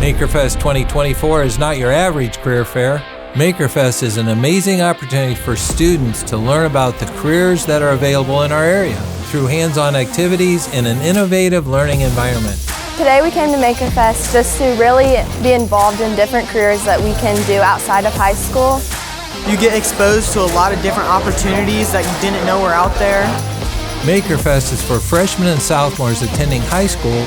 MakerFest 2024 is not your average career fair. MakerFest is an amazing opportunity for students to learn about the careers that are available in our area through hands-on activities in an innovative learning environment. Today we came to MakerFest just to really be involved in different careers that we can do outside of high school. You get exposed to a lot of different opportunities that you didn't know were out there. MakerFest is for freshmen and sophomores attending high school.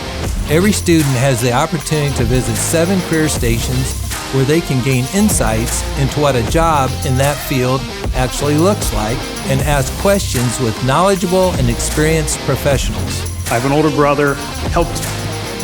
Every student has the opportunity to visit 7 career stations where they can gain insights into what a job in that field actually looks like and ask questions with knowledgeable and experienced professionals. I have an older brother, helped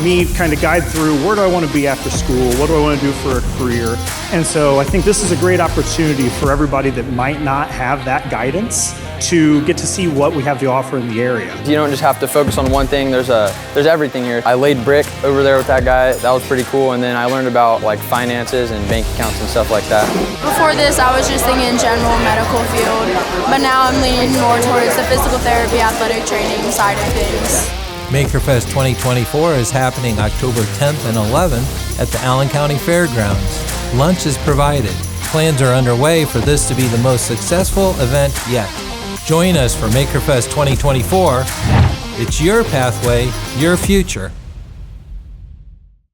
me kind of guide through where do I want to be after school, what do I want to do for a career. And so I think this is a great opportunity for everybody that might not have that guidance to get to see what we have to offer in the area. You don't just have to focus on one thing, there's everything here. I laid brick over there with that guy, that was pretty cool, and then I learned about like finances and bank accounts and stuff like that. Before this I was just thinking general medical field, but now I'm leaning more towards the physical therapy, athletic training side of things. MakerFest 2024 is happening October 10th and 11th at the Allen County Fairgrounds. Lunch is provided. Plans are underway for this to be the most successful event yet. Join us for MakerFest 2024. It's your pathway, your future.